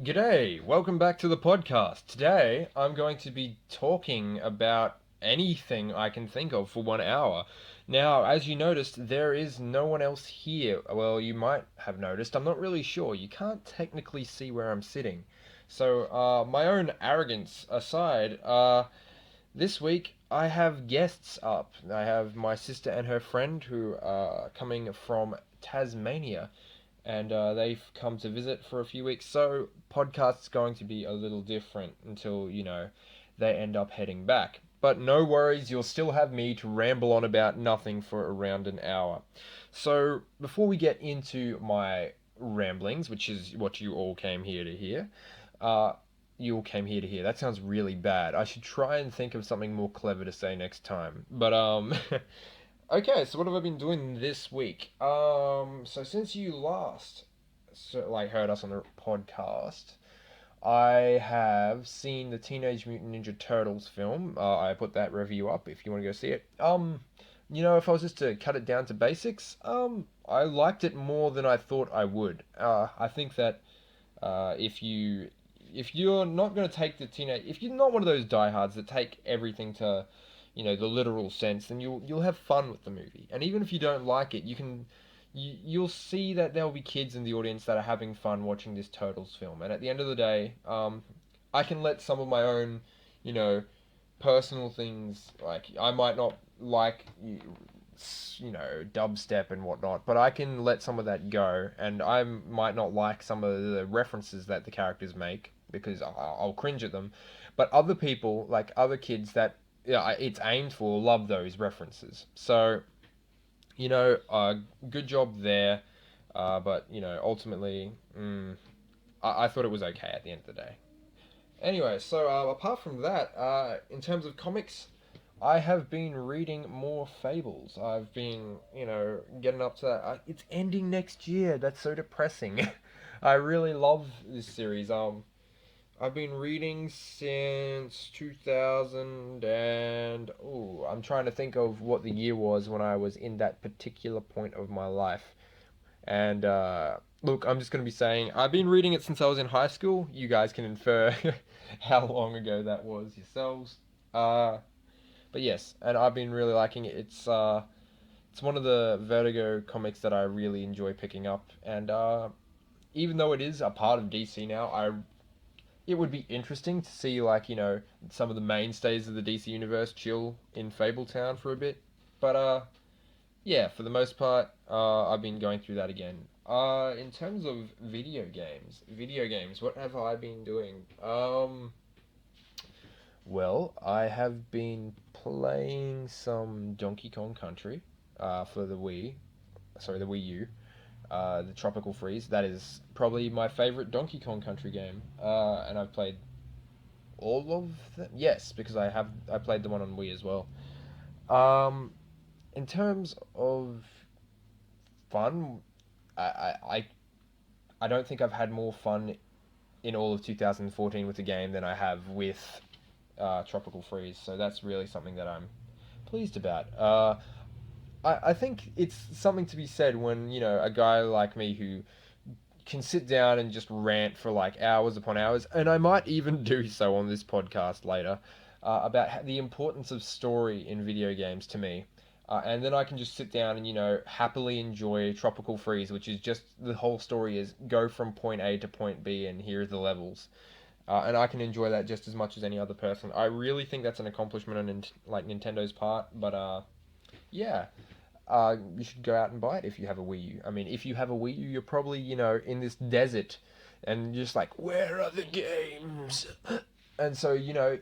G'day, welcome back to the podcast. Today I'm going to be talking about anything I can think of for 1 hour. Now, as you noticed, there is no one else here. Well, you might have noticed, I'm not really sure. You can't technically see where I'm sitting. So, my own arrogance aside, this week I have guests up. I have my sister and her friend who are coming from Tasmania, and they've come to visit for a few weeks. So podcast's going to be a little different until they end up heading back. But no worries, you'll still have me to ramble on about nothing for around an hour. So before we get into my ramblings, which is what you all came here to hear, uh, you all came here to hear. That sounds really bad. I should try and think of something more clever to say next time. But okay, so what have I been doing this week? So since you last heard us on the podcast, I have seen the Teenage Mutant Ninja Turtles film. I put that review up if you want to go see it. If I was just to cut it down to basics, I liked it more than I thought I would. I think that if you're not going to take if you're not one of those diehards that take everything to the literal sense, then you'll have fun with the movie. And even if you don't like it, you'll see that there'll be kids in the audience that are having fun watching this Turtles film. And at the end of the day, I can let some of my own, you know, personal things, like I might not like dubstep and whatnot, but I can let some of that go, and I might not like some of the references that the characters make because I'll cringe at them. But other people, like other kids that it's aimed for, love those references. So good job there. But ultimately, I thought it was okay at the end of the day. Anyway, so apart from that, in terms of comics, I have been reading more Fables. I've been, getting up to that. It's ending next year. That's so depressing. I really love this series. I've been reading since 2000 and I'm trying to think of what the year was when I was in that particular point of my life. And look, I'm just going to be saying I've been reading it since I was in high school. You guys can infer how long ago that was yourselves. Uh, but yes, and I've been really liking it. It's one of the Vertigo comics that I really enjoy picking up, and even though it is a part of DC now, I it would be interesting to see some of the mainstays of the DC universe chill in Fabletown for a bit. But yeah, for the most part, I've been going through that again. In terms of video games, what have I been doing? Well, I have been playing some Donkey Kong Country, for the the Wii U, the Tropical Freeze. That is probably my favorite Donkey Kong Country game, and I've played all of them. Yes, because I played the one on Wii as well. Um, in terms of fun, I, I, I I don't think I've had more fun in all of 2014 with the game than I have with Tropical Freeze. So that's really something that I'm pleased about. I think it's something to be said when, a guy like me who can sit down and just rant for like hours upon hours, and I might even do so on this podcast later, about the importance of story in video games to me. And then I can just sit down and, happily enjoy Tropical Freeze, which is just the whole story is go from point A to point B, and here are the levels. And I can enjoy that just as much as any other person. I really think that's an accomplishment on Nintendo's part, but yeah, you should go out and buy it if you have a Wii U. I mean, if you have a Wii U, you're probably, in this desert and you're just like, where are the games? And so,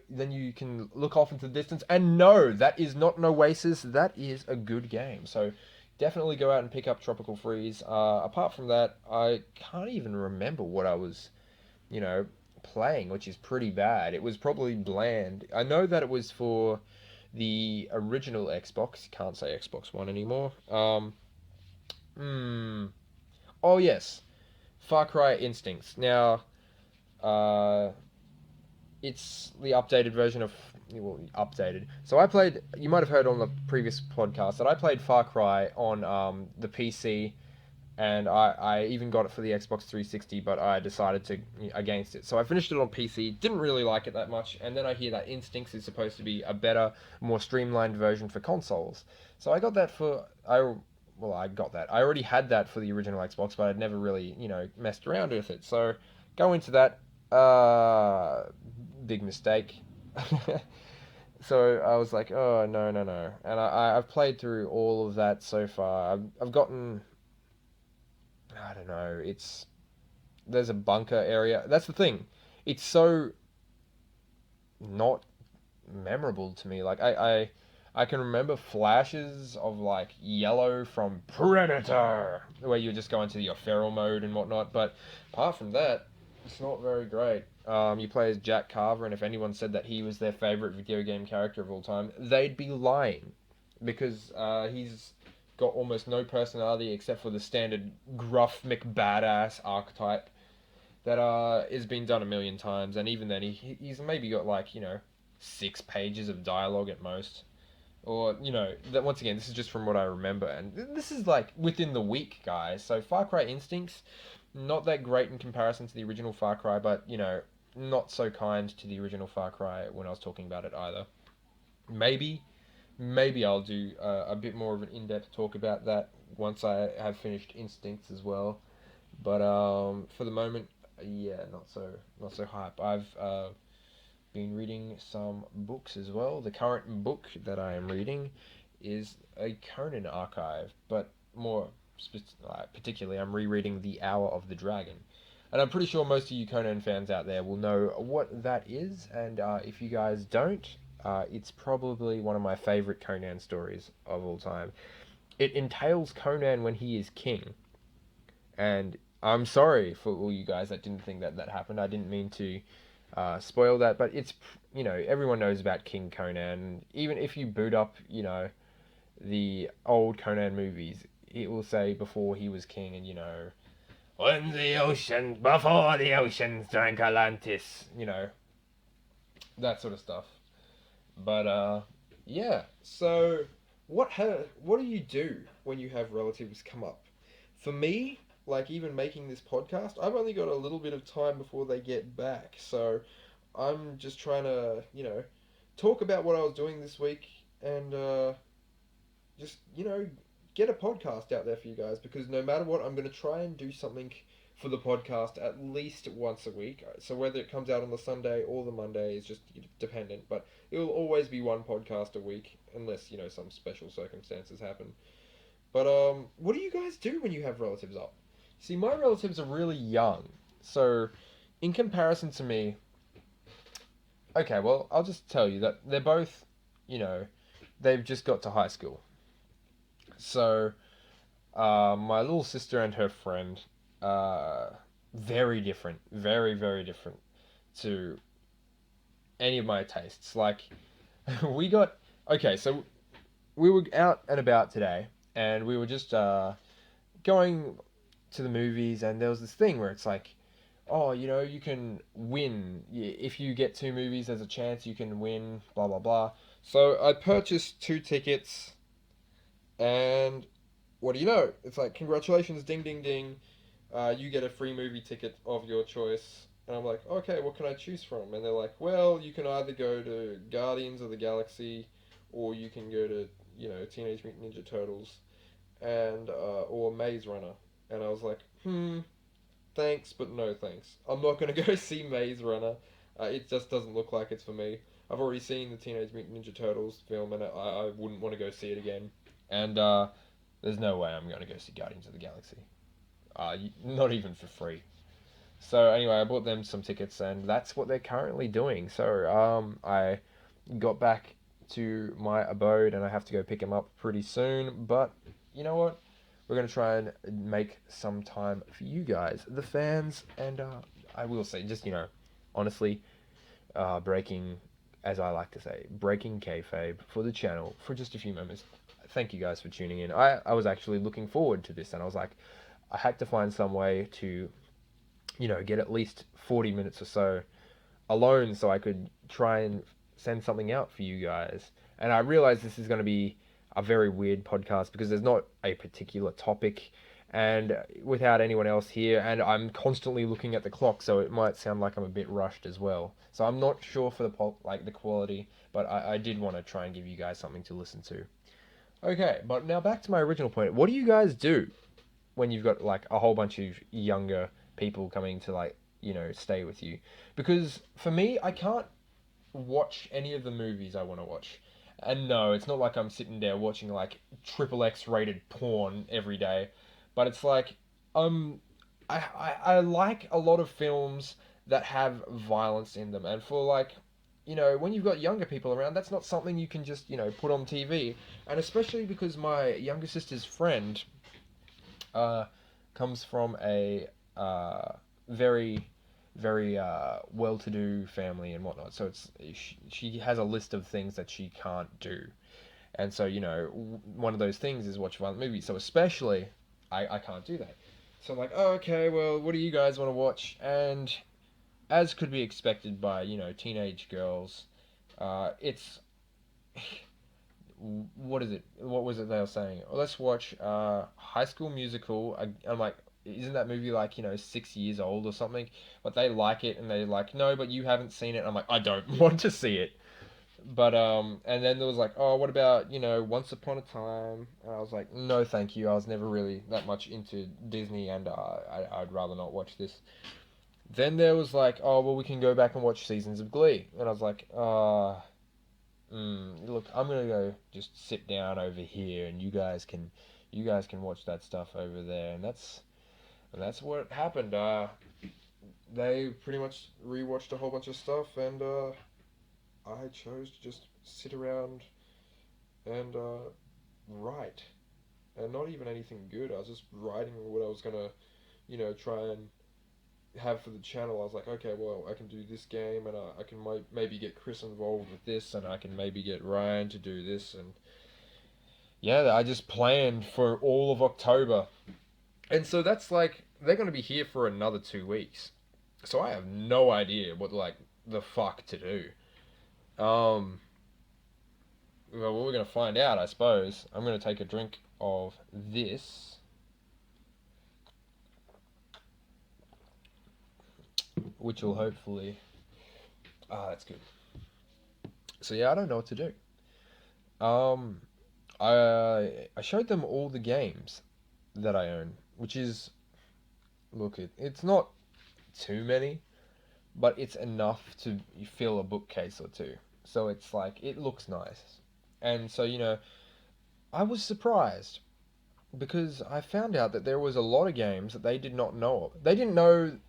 then you can look off into the distance and no, that is not an Oasis. That is a good game. So definitely go out and pick up Tropical Freeze. Apart from that, I can't even remember what I was, you know, playing, which is pretty bad. It was probably bland. I know that it was for the original Xbox. Can't say Xbox One anymore. Hmm. Oh yes, Far Cry Instincts. Now, uh, it's the updated version of well, updated. So I played. You might have heard on the previous podcast that I played Far Cry on the PC and I even got it for the Xbox 360, but I decided to against it. So I finished it on PC, didn't really like it that much, and then I hear that Instincts is supposed to be a better, more streamlined version for consoles. So I got that for I got that. I already had that for the original Xbox, but I'd never really messed around with it. So go into that big mistake. So I was like, oh no no no, and I've played through all of that so far. I've gotten, I don't know. There's a bunker area. That's the thing. It's so not memorable to me. Like I can remember flashes of like yellow from Predator, where you just go into your feral mode and whatnot. But apart from that, it's not very great. You play as Jack Carver, and if anyone said that he was their favorite video game character of all time, they'd be lying, because he's got almost no personality except for the standard gruff McBadass archetype that is been done a million times, and even then he's maybe got like 6 pages of dialogue at most, or that once again this is just from what I remember, and this is like within the week, guys. So Far Cry Instincts, not that great in comparison to the original Far Cry, but not so kind to the original Far Cry when I was talking about it either. Maybe maybe I'll do a bit more of an in-depth talk about that once I have finished Instincts as well. But for the moment, yeah, not so hype. I've been reading some books as well. The current book that I am reading is a Conan archive, but particularly, I'm rereading The Hour of the Dragon. And I'm pretty sure most of you Conan fans out there will know what that is, and if you guys don't, it's probably one of my favorite Conan stories of all time. It entails Conan when he is king, and I'm sorry for all you guys that didn't think that that happened. I didn't mean to spoil that, but it's everyone knows about King Conan. Even if you boot up the old Conan movies, it will say before he was king, and when the ocean before the oceans drank Atlantis, that sort of stuff. But yeah. So what do you do when you have relatives come up? For me, like even making this podcast, I've only got a little bit of time before they get back. So I'm just trying to, talk about what I was doing this week, and just, get a podcast out there for you guys, because no matter what, I'm going to try and do something for the podcast at least once a week. So whether it comes out on the Sunday or the Monday is just dependent, but it will always be one podcast a week, unless, some special circumstances happen. But what do you guys do when you have relatives up? See, my relatives are really young, so in comparison to me, okay, well, I'll just tell you that they're both, you know, they've just got to high school. So, my little sister and her friend, uh, very different, very, very different to any of my tastes. Like, we got, okay, so we were out and about today, and we were just going to the movies, and there was this thing where it's like, oh, you can win. If you get 2 movies, there's a chance you can win, blah, blah, blah. So I purchased 2 tickets, and what do you know? It's like, congratulations, ding, ding, ding. You get a free movie ticket of your choice. And I'm like, okay, what can I choose from? And they're like, well, you can either go to Guardians of the Galaxy, or you can go to, Teenage Mutant Ninja Turtles, and or Maze Runner. And I was like, thanks, but no thanks. I'm not gonna go see Maze Runner. It just doesn't look like it's for me. I've already seen the Teenage Mutant Ninja Turtles film, and I wouldn't want to go see it again. And there's no way I'm going to go see Guardians of the Galaxy. Not even for free. So anyway, I bought them some tickets, and that's what they're currently doing. So I got back to my abode, and I have to go pick them up pretty soon. But you know what? We're going to try and make some time for you guys, the fans, and I will say, just, honestly, breaking, as I like to say, breaking kayfabe for the channel for just a few moments. Thank you guys for tuning in. I was actually looking forward to this, and I was like, I had to find some way to, get at least 40 minutes or so alone so I could try and send something out for you guys. And I realize this is going to be a very weird podcast because there's not a particular topic, and without anyone else here, and I'm constantly looking at the clock, so it might sound like I'm a bit rushed as well. So I'm not sure for the quality, but I did want to try and give you guys something to listen to. Okay, but now back to my original point. What do you guys do when you've got like a whole bunch of younger people coming to like, stay with you? Because for me, I can't watch any of the movies I want to watch. And no, it's not like I'm sitting there watching like triple X rated porn every day, but it's like um I like a lot of films that have violence in them, and for like, when you've got younger people around, that's not something you can just, put on TV. And especially because my younger sister's friend uh comes from a very well-to-do family and whatnot. So she has a list of things that she can't do, and so one of those things is watch violent movies. So especially, I can't do that. So I'm like, oh, okay, well, what do you guys want to watch? And as could be expected by teenage girls, it's what is it? What was it they were saying? Oh, let's watch High School Musical. I'm like, isn't that movie like 6 years old or something? But they like it, and they're like, no, but you haven't seen it. I'm like, I don't want to see it. But and then there was like, oh, what about Once Upon a Time? And I was like, no, thank you. I was never really that much into Disney, and I'd rather not watch this. Then there was like, oh, well, we can go back and watch seasons of Glee, and I was like, look, I'm gonna go just sit down over here, and you guys can watch that stuff over there, and that's what happened. They pretty much rewatched a whole bunch of stuff, and I chose to just sit around and write, and not even anything good. I was just writing what I was gonna, try and have for the channel. I was like, okay, well, I can do this game, and I can maybe get Chris involved with this, and I can maybe get Ryan to do this, and yeah, I just planned for all of October, and so that's like they're gonna be here for another 2 weeks, so I have no idea what like the fuck to do. Um, well, we're gonna find out, I suppose. I'm gonna take a drink of this, which will hopefully. Ah, that's good. So yeah, I don't know what to do. Um, I showed them all the games that I own, which is look it's not too many, but it's enough to fill a bookcase or two. So it's like it looks nice, and so I was surprised because I found out that there was a lot of games that they did not know of. They didn't know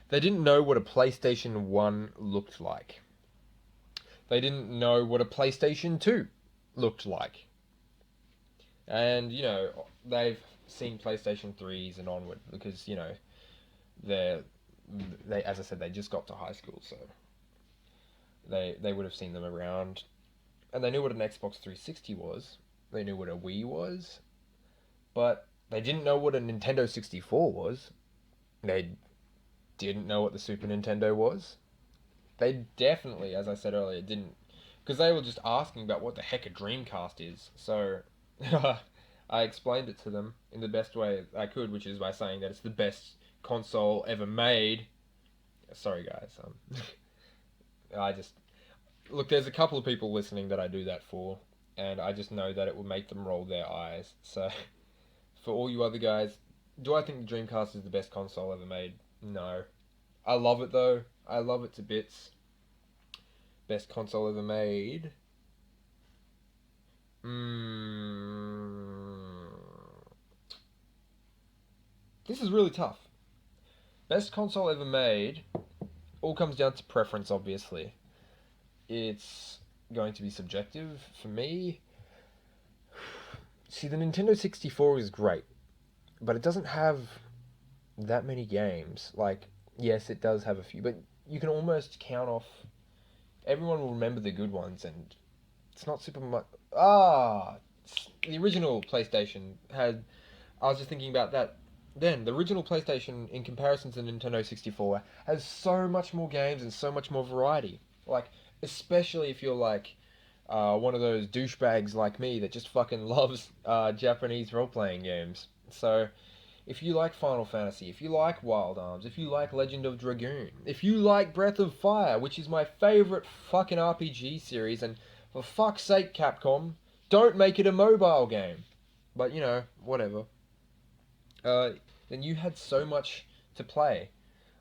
they didn't know what a PlayStation 1 looked like. They didn't know what a PlayStation 2 looked like. And they've seen PlayStation 3s and onward because they're they as I said, they just got to high school, so they would have seen them around, and they knew what an Xbox 360 was. They knew what a Wii was, but they didn't know what a Nintendo 64 was. They didn't know what the Super Nintendo was. They definitely, as I said earlier, didn't, because they were just asking about what the heck a Dreamcast is. So I explained it to them in the best way I could, which is by saying that it's the best console ever made. Sorry, guys. I just look. There's a couple of people listening that I do that for, and I just know that it will make them roll their eyes. So for all you other guys, do I think the Dreamcast is the best console ever made? No. I love it though. I love it to bits. Best console ever made. Mm, this is really tough. Best console ever made all comes down to preference, obviously. It's going to be subjective for me. See, the Nintendo 64 is great, but it doesn't have that many games. Like, yes, it does have a few, but you can almost count off. Everyone will remember the good ones, and it's not super much. The original PlayStation had. I was just thinking about that. Then the original PlayStation, in comparison to the Nintendo 64, has so much more games and so much more variety. Like, especially if you're like one of those douchebags like me that just fucking loves Japanese role playing games. So if you like Final Fantasy, if you like Wild Arms, if you like Legend of Dragoon, if you like Breath of Fire, which is my favorite fucking RPG series, and for fuck's sake, Capcom, don't make it a mobile game. But you know, whatever. Uh, then you had so much to play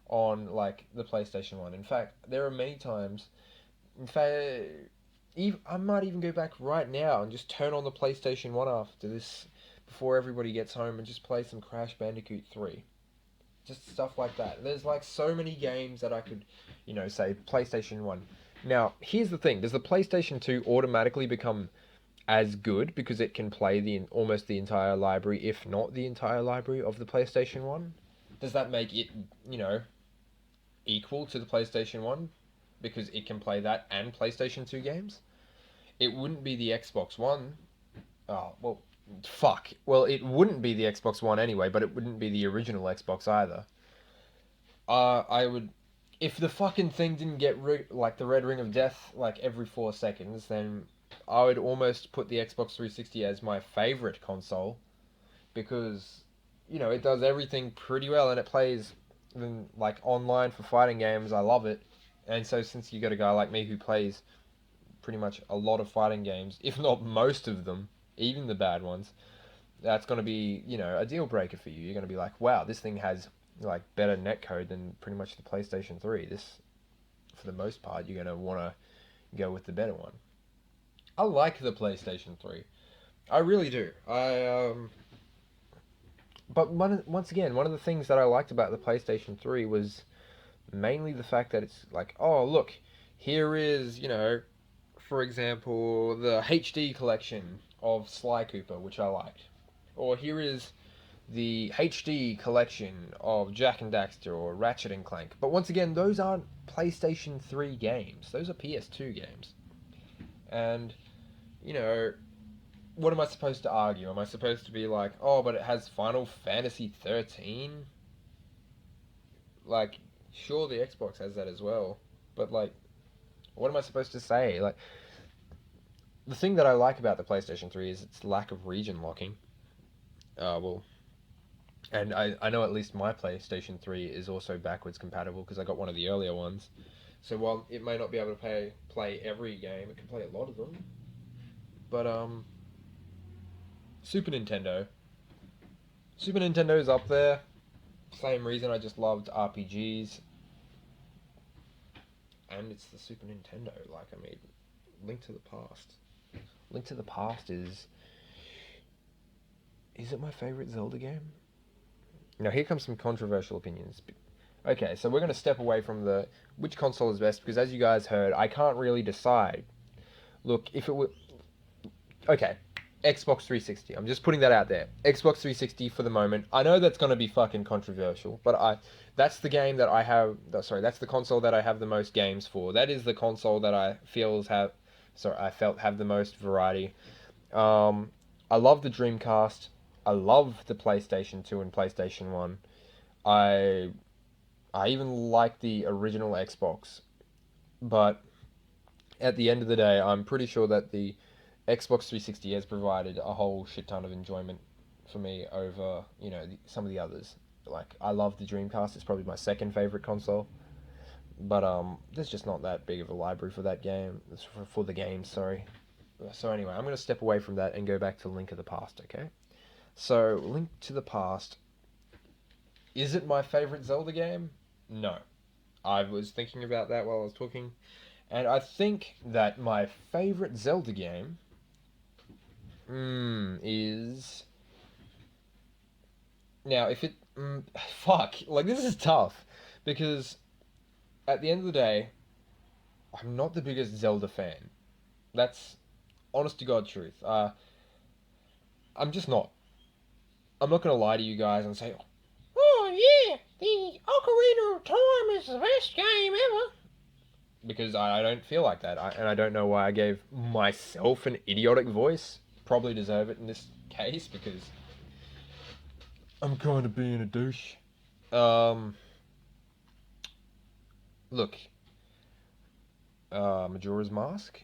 on like the PlayStation One. In fact, there are many times. In fact, I might even go back right now and just turn on the PlayStation One after this, before everybody gets home, and just play some Crash Bandicoot 3. Just stuff like that. There's like so many games that I could, say PlayStation 1. Now, here's the thing. Does the PlayStation 2 automatically become as good because it can play almost the entire library, if not the entire library of the PlayStation 1? Does that make it, equal to the PlayStation 1 because it can play that and PlayStation 2 games? It wouldn't be the Xbox One. Oh, well, fuck. Well, it wouldn't be the Xbox One anyway, but it wouldn't be the original Xbox either. I would, if the fucking thing didn't get like the red ring of death like every 4 seconds, then I would almost put the Xbox 360 as my favorite console because, it does everything pretty well and it plays like online for fighting games. I love it. And so since you got a guy like me who plays pretty much a lot of fighting games, if not most of them, even the bad ones, that's going to be, a deal breaker for you. You're going to be like, wow, this thing has like better netcode than pretty much the PlayStation 3. This, for the most part, you're going to want to go with the better one. I like the PlayStation 3. I really do. But once again, one of the things that I liked about the PlayStation 3 was mainly the fact that it's like, oh, look, here is, for example, the HD collection of Sly Cooper, which I liked. Or here is the HD collection of Jak and Daxter or Ratchet and Clank. But once again, those aren't PlayStation 3 games. Those are PS2 games. And, what am I supposed to argue? Am I supposed to be like, oh, but it has Final Fantasy 13? Like, sure, the Xbox has that as well. But, like, what am I supposed to say? Like, the thing that I like about the PlayStation 3 is its lack of region locking. Well, and I know at least my PlayStation 3 is also backwards compatible because I got one of the earlier ones. So while it may not be able to play every game, it can play a lot of them. But Super Nintendo. Super Nintendo's up there. Same reason I just loved RPGs. And it's the Super Nintendo. Like, I mean, Link to the Past. Link to the Past is... Is it my favorite Zelda game? Now, here comes some controversial opinions. Okay, so we're going to step away from the which console is best, because as you guys heard, I can't really decide. Look, if it were... Okay, Xbox 360. I'm just putting that out there. Xbox 360 for the moment. I know that's going to be fucking controversial, but that's the game that I have... Sorry, that's the console that I have the most games for. That is the console that I felt have the most variety. I love the Dreamcast. I love the PlayStation 2 and PlayStation 1. I even like the original Xbox. But at the end of the day, I'm pretty sure that the Xbox 360 has provided a whole shit ton of enjoyment for me over, some of the others. Like, I love the Dreamcast. It's probably my second favorite console. But there's just not that big of a library for that game. For the game, sorry. So anyway, I'm going to step away from that and go back to Link of the Past, okay? So, Link to the Past. Is it my favorite Zelda game? No. I was thinking about that while I was talking. And I think that my favorite Zelda game is... Now, if it... fuck. Like, this is tough. Because at the end of the day, I'm not the biggest Zelda fan. That's honest to God truth. I'm just not. I'm not going to lie to you guys and say, oh yeah, the Ocarina of Time is the best game ever. Because I don't feel like that. And I don't know why I gave myself an idiotic voice. Probably deserve it in this case because I'm kind of being a douche. Look, Majora's Mask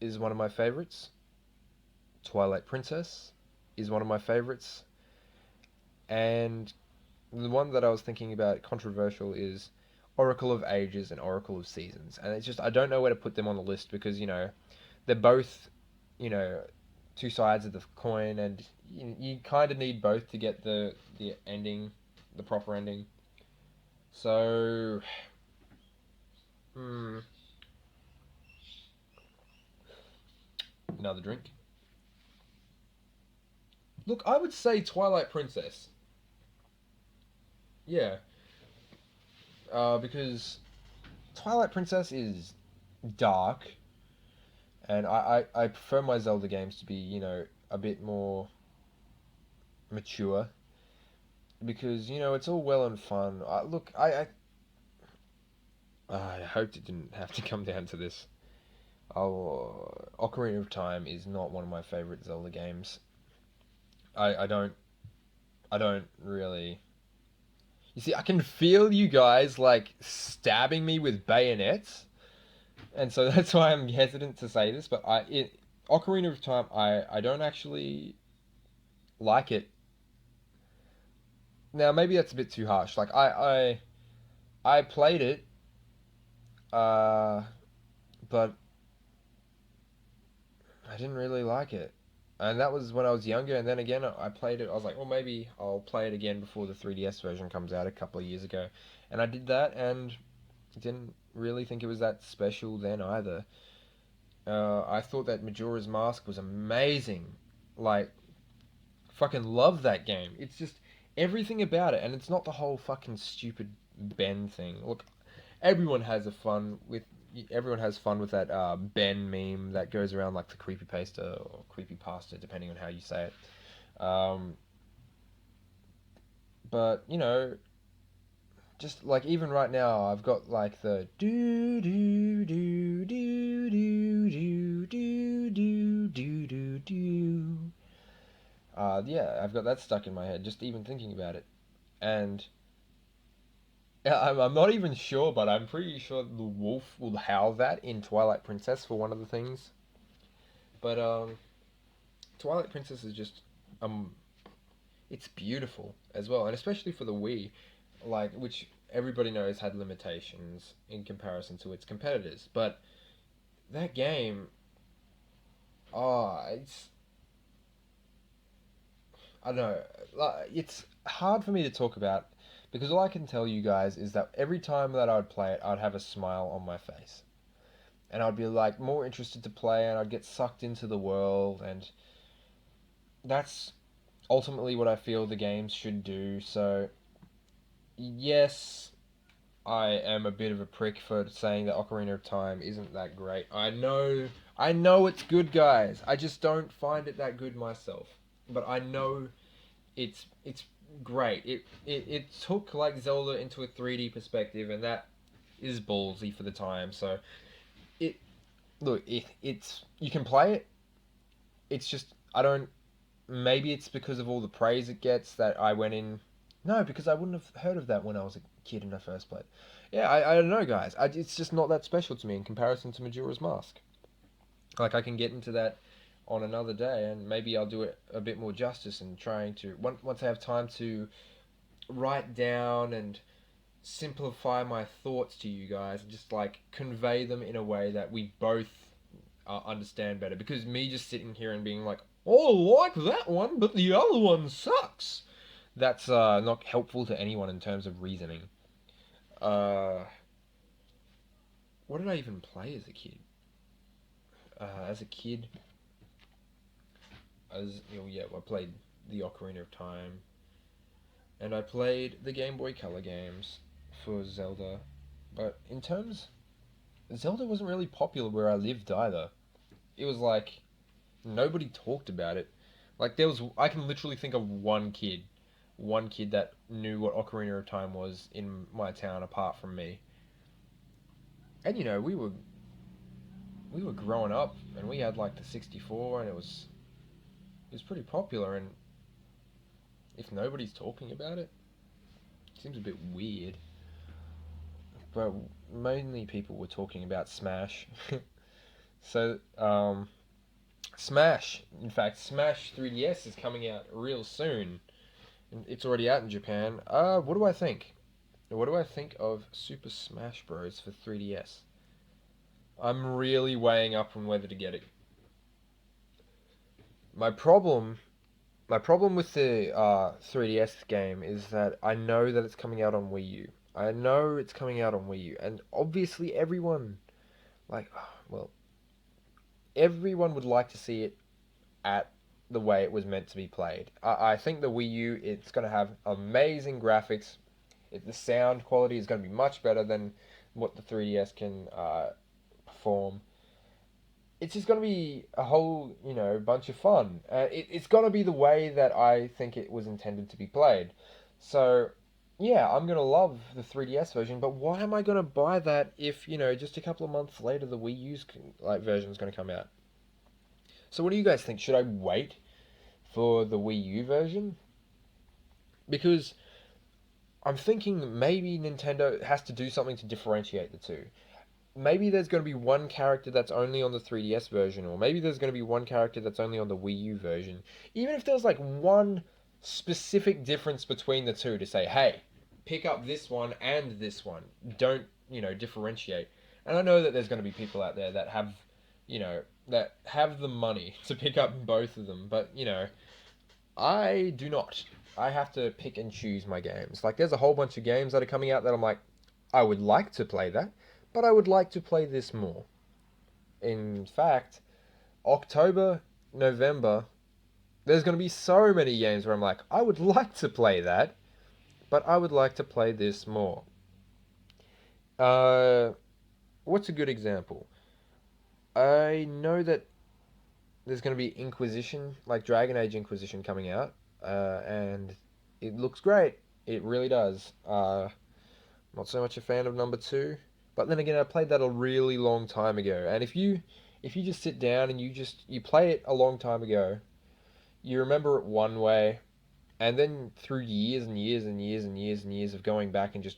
is one of my favorites. Twilight Princess is one of my favorites. And the one that I was thinking about controversial is Oracle of Ages and Oracle of Seasons, and it's just I don't know where to put them on the list because they're both you know two sides of the coin, and you kind of need both to get the ending, the proper ending. So, hmm, another drink. Look, I would say Twilight Princess. Yeah, because Twilight Princess is dark, and I prefer my Zelda games to be, a bit more mature because, it's all well and fun. Look, I hoped it didn't have to come down to this. Ocarina of Time is not one of my favorite Zelda games. I, I don't I don't really. You see, I can feel you guys like stabbing me with bayonets, and so that's why I'm hesitant to say this. But Ocarina of Time, I don't actually like it. Now maybe that's a bit too harsh. Like I played it, uh, but I didn't really like it. And that was when I was younger, and then again, I played it. I was like, well, maybe I'll play it again before the 3DS version comes out a couple of years ago. And I did that, and didn't really think it was that special then either. I thought that Majora's Mask was amazing. Like, fucking love that game. It's just everything about it, and it's not the whole fucking stupid Ben thing. Look, everyone has a fun with everyone has fun with that Ben meme that goes around like the creepypasta or creepypasta, depending on how you say it. But just like even right now, I've got like the do do do do do do do do do do do. Yeah, I've got that stuck in my head just even thinking about it, and yeah, I'm not even sure, but I'm pretty sure the wolf will howl that in Twilight Princess for one of the things. But Twilight Princess is just um, it's beautiful as well, and especially for the Wii, like which everybody knows had limitations in comparison to its competitors. But that game, it's I don't know, like, it's hard for me to talk about because all I can tell you guys is that every time that I would play it, I'd have a smile on my face. And I'd be like more interested to play and I'd get sucked into the world and that's ultimately what I feel the games should do. So, yes, I am a bit of a prick for saying that Ocarina of Time isn't that great. I know it's good, guys. I just don't find it that good myself. But I know it's great. It took like Zelda into a 3D perspective, and that is ballsy for the time. So it look it's you can play it. It's just I don't. Maybe it's because of all the praise it gets that I went in. No, because I wouldn't have heard of that when I was a kid and I first played. Yeah, I don't know, guys. It's just not that special to me in comparison to Majora's Mask. Like I can get into that on another day, and maybe I'll do it a bit more justice and trying to once I have time to write down and simplify my thoughts to you guys and just like convey them in a way that we both understand better. Because me just sitting here and being like, oh, I like that one, but the other one sucks. That's not helpful to anyone in terms of reasoning. Uh, what did I even play as a kid? As a kid, yeah, I played the Ocarina of Time, and I played the Game Boy Color games for Zelda. But in terms, Zelda wasn't really popular where I lived either. It was like nobody talked about it. Like I can literally think of one kid that knew what Ocarina of Time was in my town apart from me. And we were growing up and we had like the 64 and it was pretty popular and if nobody's talking about it, it seems a bit weird. But mainly people were talking about Smash. So, Smash, in fact, Smash 3DS is coming out real soon. It's already out in Japan. What do I think? What do I think of Super Smash Bros. For 3DS? I'm really weighing up on whether to get it. My problem, my problem with the 3DS game is that I know that it's coming out on Wii U. I know it's coming out on Wii U, and obviously everyone, like, well, everyone would like to see it at the way it was meant to be played. I think the Wii U, it's going to have amazing graphics. The sound quality is going to be much better than what the 3DS can perform. It's just going to be a whole, bunch of fun. It's going to be the way that I think it was intended to be played. So, yeah, I'm going to love the 3DS version, but why am I going to buy that if, just a couple of months later the Wii U's version is going to come out? So, what do you guys think? Should I wait for the Wii U version? Because I'm thinking maybe Nintendo has to do something to differentiate the two. Maybe there's going to be one character that's only on the 3DS version, or maybe there's going to be one character that's only on the Wii U version. Even if there's like one specific difference between the two to say, hey, pick up this one and this one. Don't, differentiate. And I know that there's going to be people out there that have, that have the money to pick up both of them, but, I do not. I have to pick and choose my games. Like, there's a whole bunch of games that are coming out that I'm like, I would like to play that, but I would like to play this more. In fact, October, November, there's going to be so many games where I'm like, I would like to play that, but I would like to play this more. Uh, what's a good example? I know that there's going to be Inquisition, like Dragon Age Inquisition coming out, and it looks great. It really does. Not so much a fan of number two, but then again, I played that a really long time ago. And if you just sit down and you play it a long time ago, you remember it one way, and then through years and years and years and years and years of going back and just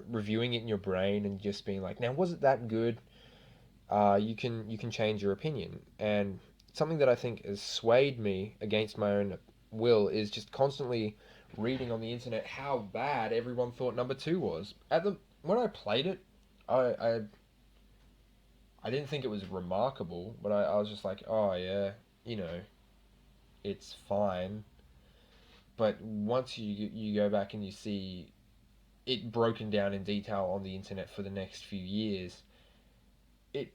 reviewing it in your brain and just being like, now was it that good? You can change your opinion. And something that I think has swayed me against my own will is just constantly reading on the internet how bad everyone thought number two was. When I played it, I I, I didn't think it was remarkable, but I was just like, oh yeah, you know, it's fine. But once you go back and you see it broken down in detail on the internet for the next few years, it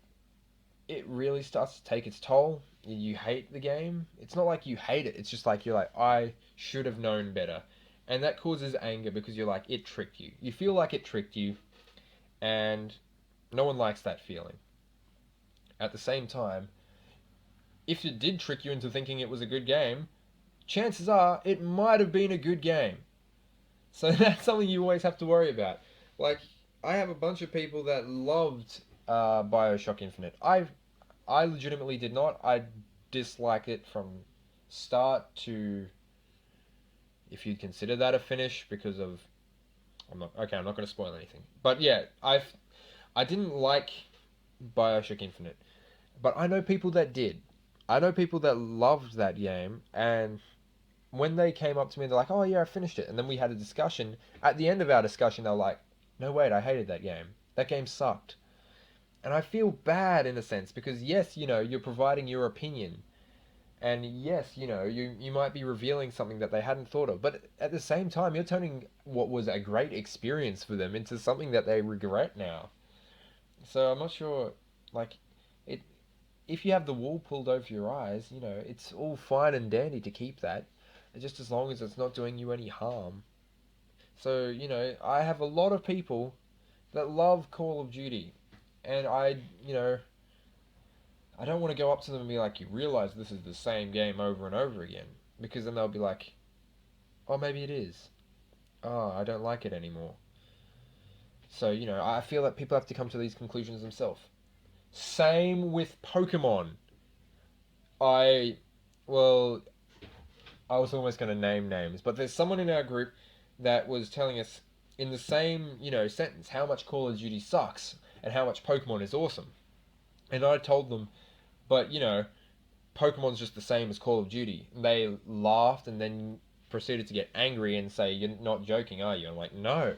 it really starts to take its toll. You hate the game. It's not like you hate it. It's just like you're like, I should have known better. And that causes anger because you're like, it tricked you. You feel like it tricked you, and no one likes that feeling. At the same time, if it did trick you into thinking it was a good game, chances are it might have been a good game. So that's something you always have to worry about. Like, I have a bunch of people that loved Bioshock Infinite. I legitimately did not. I disliked it from start to, if you'd consider that a finish, because of I'm not okay. I'm not going to spoil anything. But yeah, I didn't like Bioshock Infinite, but I know people that did. I know people that loved that game, and when they came up to me, they're like, "Oh yeah, I finished it," and then we had a discussion. At the end of our discussion, they're like, "No wait, I hated that game. That game sucked." And I feel bad in a sense because yes, you're providing your opinion. And yes, you might be revealing something that they hadn't thought of, but at the same time, you're turning what was a great experience for them into something that they regret now. So I'm not sure, like, it. If you have the wool pulled over your eyes, it's all fine and dandy to keep that, just as long as it's not doing you any harm. So I have a lot of people that love Call of Duty, and I don't want to go up to them and be like, you realize this is the same game over and over again. Because then they'll be like, oh, maybe it is. Oh, I don't like it anymore. So, I feel that people have to come to these conclusions themselves. Same with Pokemon. I, well, I was almost going to name names, but there's someone in our group that was telling us in the same, sentence how much Call of Duty sucks and how much Pokemon is awesome. And I told them, but, Pokemon's just the same as Call of Duty. And they laughed and then proceeded to get angry and say, "You're not joking, are you?" I'm like, "No."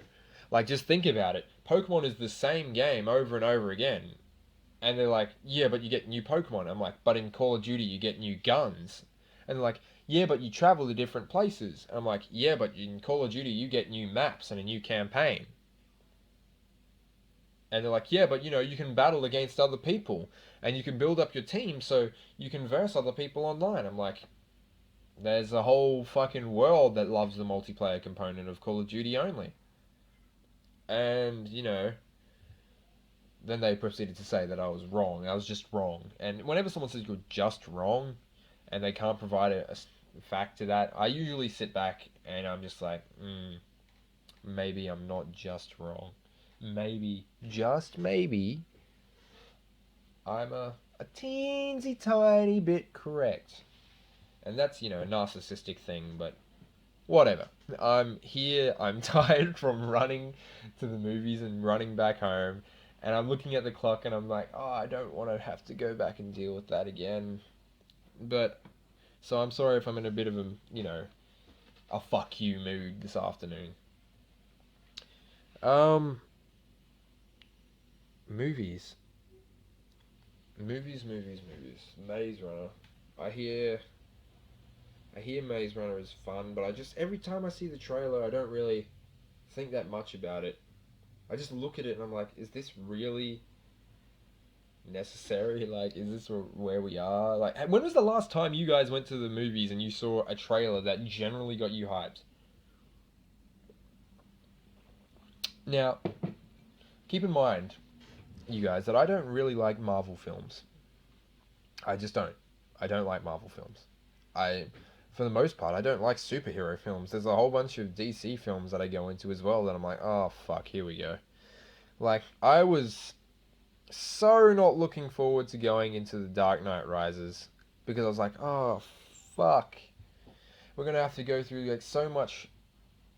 Like, just think about it. Pokemon is the same game over and over again. And they're like, "Yeah, but you get new Pokemon." I'm like, "But in Call of Duty, you get new guns." And they're like, "Yeah, but you travel to different places." I'm like, "Yeah, but in Call of Duty, you get new maps and a new campaign." And they're like, "Yeah, but you can battle against other people and you can build up your team so you can verse other people online." I'm like, there's a whole fucking world that loves the multiplayer component of Call of Duty only. And, then they proceeded to say that I was wrong. I was just wrong. And whenever someone says you're just wrong and they can't provide a fact to that, I usually sit back and I'm just like, maybe I'm not just wrong. Maybe, just maybe, I'm a teensy tiny bit correct. And that's, a narcissistic thing, but whatever. I'm here, I'm tired from running to the movies and running back home, and I'm looking at the clock and I'm like, oh, I don't want to have to go back and deal with that again. But, so I'm sorry if I'm in a bit of a fuck you mood this afternoon. Um, movies. Movies. Maze Runner. I hear I hear Maze Runner is fun, but I just every time I see the trailer, I don't really think that much about it. I just look at it and I'm like, is this really necessary? Like, is this where we are? Like, when was the last time you guys went to the movies and you saw a trailer that generally got you hyped? Now, keep in mind, you guys, that I don't really like Marvel films. I just don't. I don't like Marvel films. I, for the most part, I don't like superhero films. There's a whole bunch of DC films that I go into as well that I'm like, oh fuck, here we go. Like, I was so not looking forward to going into the Dark Knight Rises because I was like, oh fuck, we're gonna have to go through like so much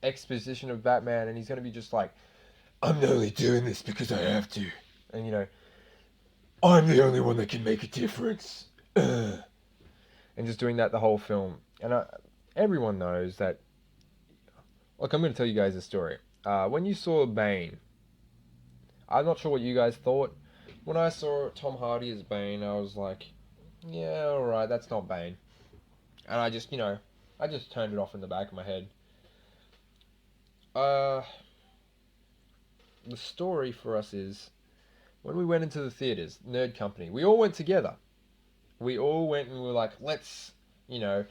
exposition of Batman, and he's gonna be just like, I'm only doing this because I have to, and I'm the only one that can make a difference, and just doing that the whole film, and everyone knows that. Look, I'm gonna tell you guys a story. When you saw Bane, I'm not sure what you guys thought. When I saw Tom Hardy as Bane, I was like, yeah, alright, that's not Bane. And I just turned it off in the back of my head. Uh, the story for us is when we went into the theaters, Nerd Company, we all went together. We all went and we were like, let's, you know,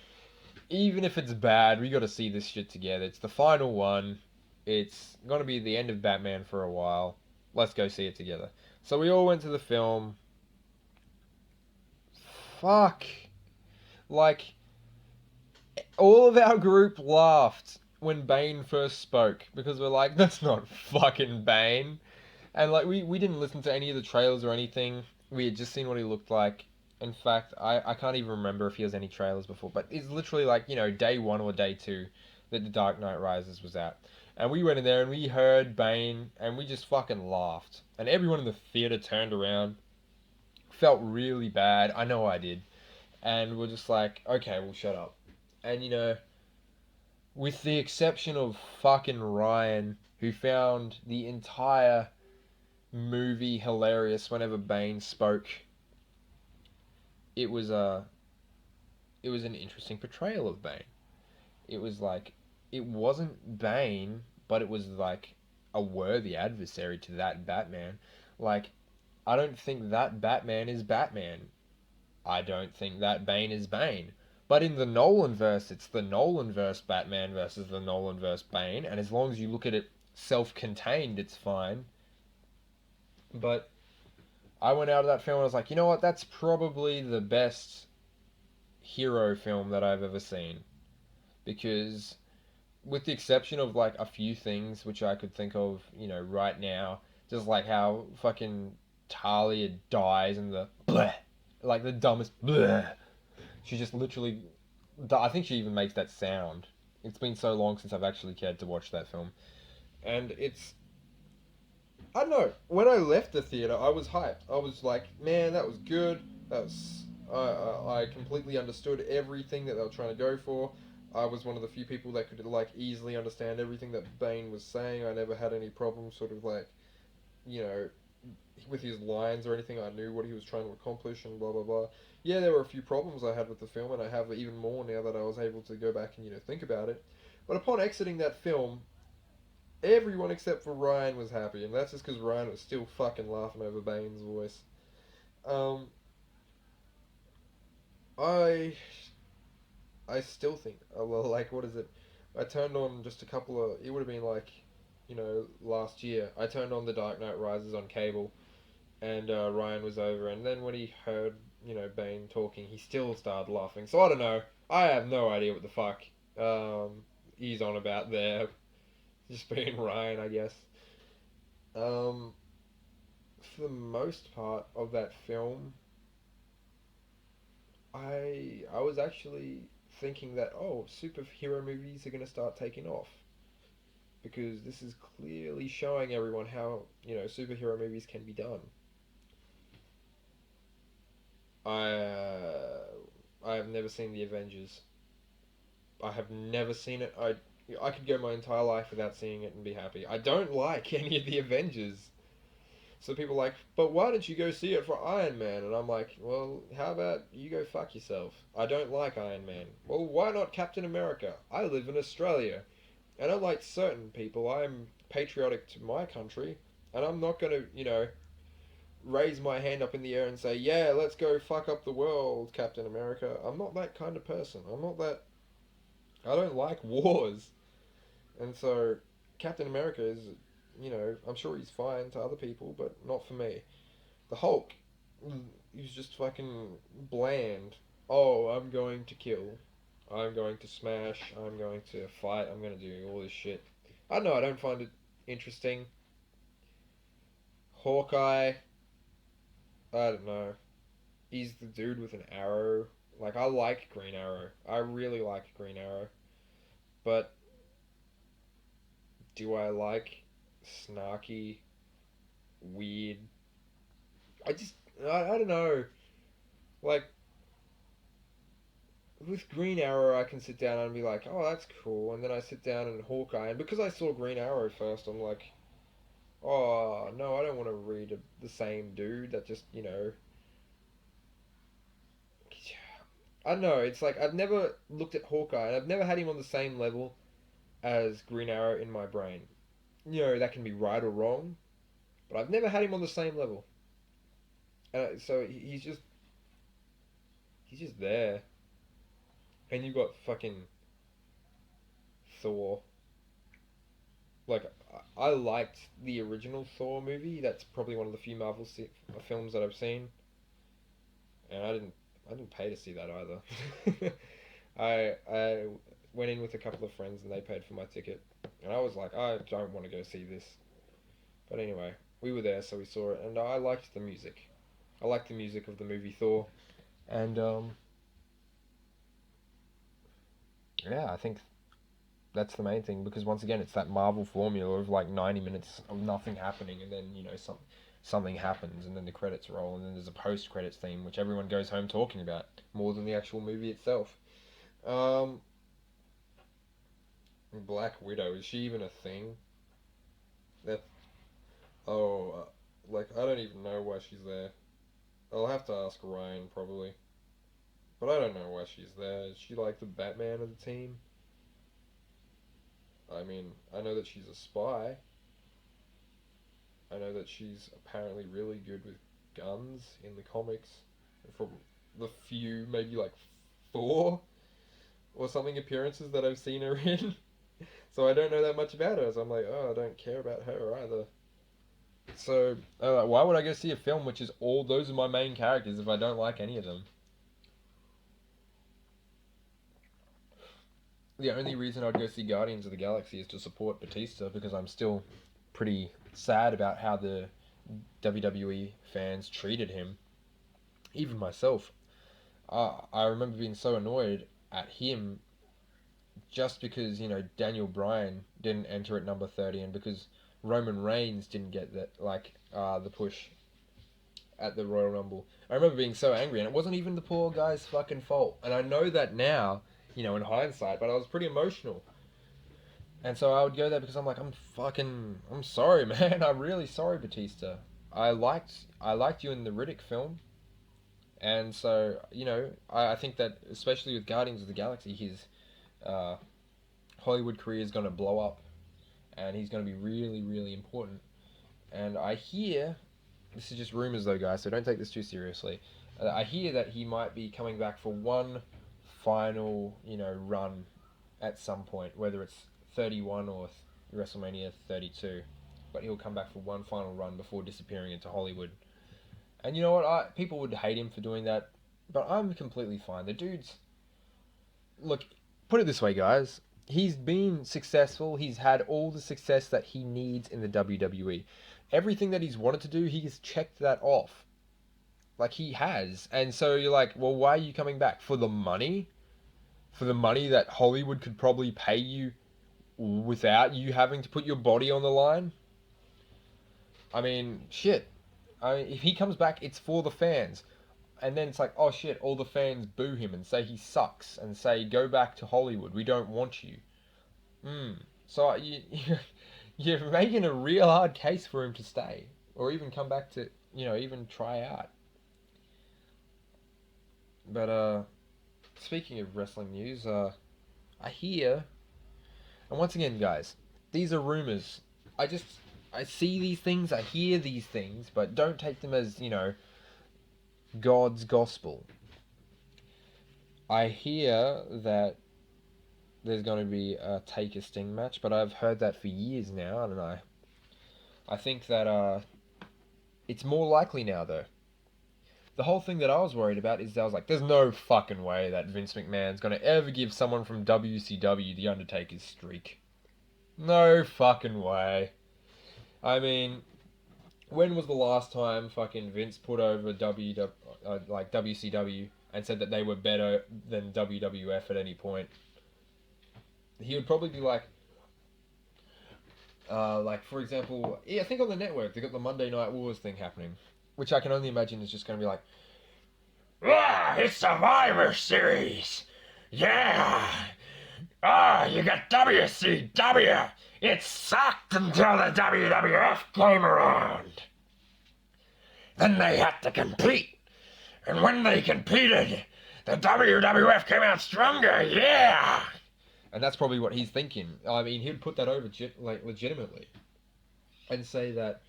even if it's bad, we got to see this shit together. It's the final one. It's gonna be the end of Batman for a while. Let's go see it together. So we all went to the film. Fuck. Like, all of our group laughed when Bane first spoke because we're like, that's not fucking Bane. And like, we didn't listen to any of the trailers or anything. We had just seen what he looked like. In fact, I can't even remember if he has any trailers before, but it's literally like, day one or day two that The Dark Knight Rises was out. And we went in there and we heard Bane and we just fucking laughed. And everyone in the theater turned around, felt really bad. I know I did. And we're just like, okay, well, shut up. And with the exception of fucking Ryan, who found the entire movie hilarious whenever Bane spoke, it was a it was an interesting portrayal of Bane. It was like it wasn't Bane, but it was like a worthy adversary to that Batman. Like, I don't think that Batman is Batman. I don't think that Bane is Bane. But in the Nolan verse, it's the Nolan verse Batman versus the Nolan verse Bane, and as long as you look at it self-contained, it's fine. But I went out of that film and I was like, you know what? That's probably the best hero film that I've ever seen. Because, with the exception of like a few things which I could think of, right now, just like how fucking Talia dies and the bleh, like the dumbest bleh. She just literally, I think she even makes that sound. It's been so long since I've actually cared to watch that film. And I don't know, when I left the theater, I was hyped. I was like, man, that was good. I completely understood everything that they were trying to go for. I was one of the few people that could like easily understand everything that Bane was saying. I never had any problem, sort of like, you know, with his lines or anything. I knew what he was trying to accomplish and blah blah blah. Yeah, there were a few problems I had with the film, and I have even more now that I was able to go back and think about it. But upon exiting that film, everyone except for Ryan was happy, and that's just because Ryan was still fucking laughing over Bane's voice. Um, I I still think, well, like, what is it? I turned on just a couple of. It would have been like, last year. I turned on The Dark Knight Rises on cable, and Ryan was over, and then when he heard, Bane talking, he still started laughing. So I don't know. I have no idea what the fuck he's on about there. Just being Ryan, I guess. Um, for the most part of that film, I was actually thinking that superhero movies are gonna start taking off because this is clearly showing everyone how superhero movies can be done. I have never seen the Avengers. I have never seen it. I could go my entire life without seeing it and be happy. I don't like any of the Avengers. So people are like, but why don't you go see it for Iron Man? And I'm like, well, how about you go fuck yourself? I don't like Iron Man. Well, why not Captain America? I live in Australia. And unlike certain people, I'm patriotic to my country. And I'm not going to, raise my hand up in the air and say, yeah, let's go fuck up the world, Captain America. I'm not that kind of person. I'm not that. I don't like wars. And so, Captain America is, I'm sure he's fine to other people, but not for me. The Hulk, he's just fucking bland. Oh, I'm going to kill. I'm going to smash. I'm going to fight. I'm going to do all this shit. I don't know. I don't find it interesting. Hawkeye, I don't know. He's the dude with an arrow. Like, I like Green Arrow. I really like Green Arrow. But do I like snarky, weird? I just, I don't know. Like, with Green Arrow, I can sit down and be like, oh, that's cool. And then I sit down and Hawkeye. And because I saw Green Arrow first, I'm like, oh, no, I don't want to read the same dude that just, I don't know. It's like I've never looked at Hawkeye, and I've never had him on the same level as Green Arrow in my brain. That can be right or wrong, but I've never had him on the same level. So he's just there, and you've got fucking Thor. Like I liked the original Thor movie. That's probably one of the few films that I've seen, and I didn't pay to see that either. I went in with a couple of friends and they paid for my ticket, and I was like, I don't want to go see this. But anyway, we were there, so we saw it, and I liked the music. I liked the music of the movie Thor, and yeah, I think that's the main thing because once again, it's that Marvel formula of like 90 minutes of nothing happening, and then something happens, and then the credits roll, and then there's a post credits theme which everyone goes home talking about more than the actual movie itself. Um, Black Widow, is she even a thing? That like I don't even know why she's there. I'll have to ask Ryan probably, but I don't know why she's there. Is she like the Batman of the team? I mean, I know that she's a spy. I know that she's apparently really good with guns in the comics. From the few, maybe like four or something appearances that I've seen her in. So I don't know that much about her. So I'm like, oh, I don't care about her either. So why would I go see a film which is all those are my main characters if I don't like any of them? The only reason I'd go see Guardians of the Galaxy is to support Batista because I'm still pretty sad about how the WWE fans treated him. Even myself, I remember being so annoyed at him just because Daniel Bryan didn't enter at number 30 and because Roman Reigns didn't get the push at the Royal Rumble. I remember being so angry, and it wasn't even the poor guy's fucking fault. And I know that now in hindsight, but I was pretty emotional. And so I would go there because I'm sorry, man. I'm really sorry, Batista. I liked you in the Riddick film, and so I think that especially with Guardians of the Galaxy, his uh, Hollywood career is going to blow up, and he's going to be really, really important. And I hear this is just rumors though, guys, so don't take this too seriously. I hear that he might be coming back for one final, run at some point, whether it's 31 or WrestleMania 32. But he'll come back for one final run before disappearing into Hollywood. And you know what? People would hate him for doing that, but I'm completely fine. The dude's look. Put it this way, guys. He's been successful. He's had all the success that he needs in the WWE. Everything that he's wanted to do, he's checked that off. Like he has. And so you're like, well, why are you coming back? For the money? For the money that Hollywood could probably pay you without you having to put your body on the line? I mean, shit. If he comes back, it's for the fans. And then it's like, oh shit, all the fans boo him and say he sucks and say, go back to Hollywood. We don't want you. So you're making a real hard case for him to stay. Or even come back to, even try out. But, speaking of wrestling news, I hear, and once again, guys, these are rumors. I just, I see these things, I hear these things, but don't take them as, God's gospel. I hear that there's going to be a Taker Sting match, but I've heard that for years now, and I think that it's more likely now, though. The whole thing that I was worried about is that I was like, there's no fucking way that Vince McMahon's going to ever give someone from WCW the Undertaker's streak. No fucking way. I mean, when was the last time fucking Vince put over WCW and said that they were better than WWF at any point? He would probably be like for example, yeah, I think on the network they got the Monday Night Wars thing happening, which I can only imagine is just going to be like, ah, it's Survivor Series, yeah, you got WCW. It sucked until the WWF came around. Then they had to compete. And when they competed, the WWF came out stronger, yeah! And that's probably what he's thinking. I mean, he'd put that over legitimately. And say that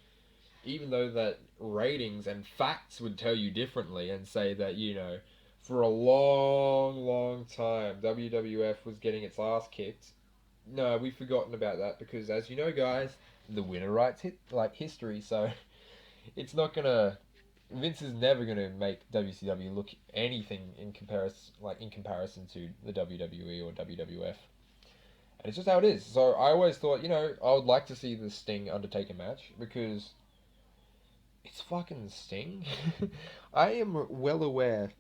even though that ratings and facts would tell you differently and say that, for a long, long time, WWF was getting its ass kicked. No, we've forgotten about that because, as you know, guys, the winner writes history, so it's not gonna. Vince is never gonna make WCW look anything in comparison to the WWE or WWF, and it's just how it is. So I always thought, I would like to see the Sting Undertaker match because it's fucking Sting. I am well aware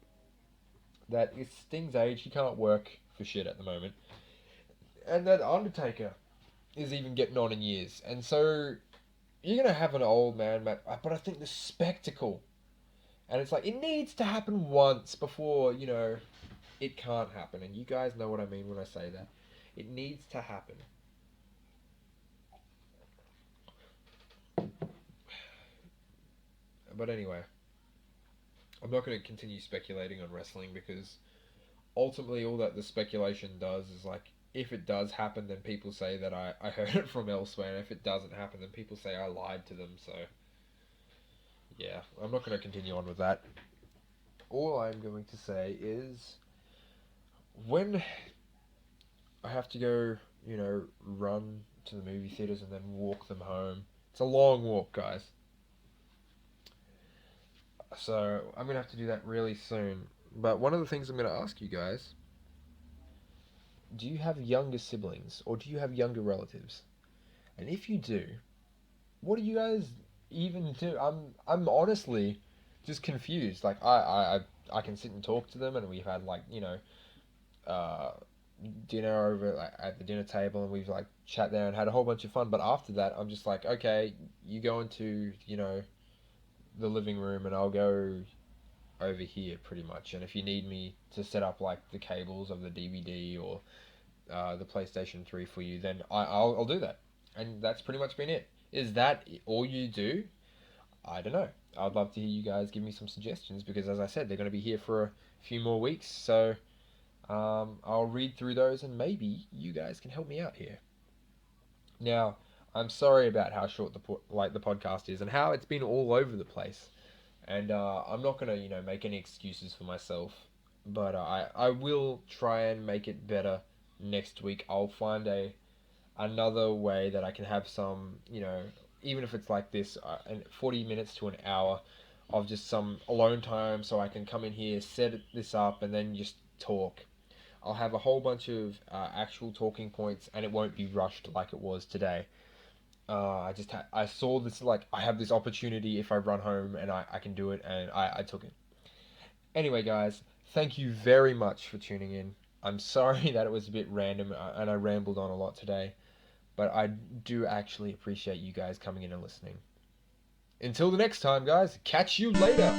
that it's Sting's age, he can't work for shit at the moment, and that Undertaker is even getting on in years, and so you're gonna have an old man match, but I think the spectacle. And it's like, it needs to happen once before, it can't happen. And you guys know what I mean when I say that. It needs to happen. But anyway, I'm not going to continue speculating on wrestling because ultimately all that the speculation does is like, if it does happen, then people say that I heard it from elsewhere. And if it doesn't happen, then people say I lied to them. So, yeah, I'm not going to continue on with that. All I'm going to say is when I have to go, run to the movie theaters and then walk them home. It's a long walk, guys. So I'm going to have to do that really soon. But one of the things I'm going to ask you guys, do you have younger siblings or do you have younger relatives? And if you do, what do you guys even do? I'm honestly just confused. Like I can sit and talk to them and we've had uh, dinner over at the dinner table and we've chat there and had a whole bunch of fun, but after that I'm just like, okay, you go into the living room and I'll go over here pretty much. And if you need me to set up like the cables of the DVD or the PlayStation 3 for you, then I'll do that. And that's pretty much been it. Is that all you do? I don't know. I'd love to hear you guys give me some suggestions because, as I said, they're going to be here for a few more weeks. So I'll read through those and maybe you guys can help me out here. Now, I'm sorry about how short the podcast is and how it's been all over the place. And I'm not gonna make any excuses for myself, but I will try and make it better next week. I'll find another way that I can have some even if it's like this, 40 minutes to an hour of just some alone time, so I can come in here, set this up, and then just talk. I'll have a whole bunch of actual talking points, and it won't be rushed like it was today. I saw this, like, I have this opportunity if I run home and I can do it, and I took it. Anyway, guys, thank you very much for tuning in. I'm sorry that it was a bit random and I rambled on a lot today, but I do actually appreciate you guys coming in and listening. Until the next time, guys, catch you later!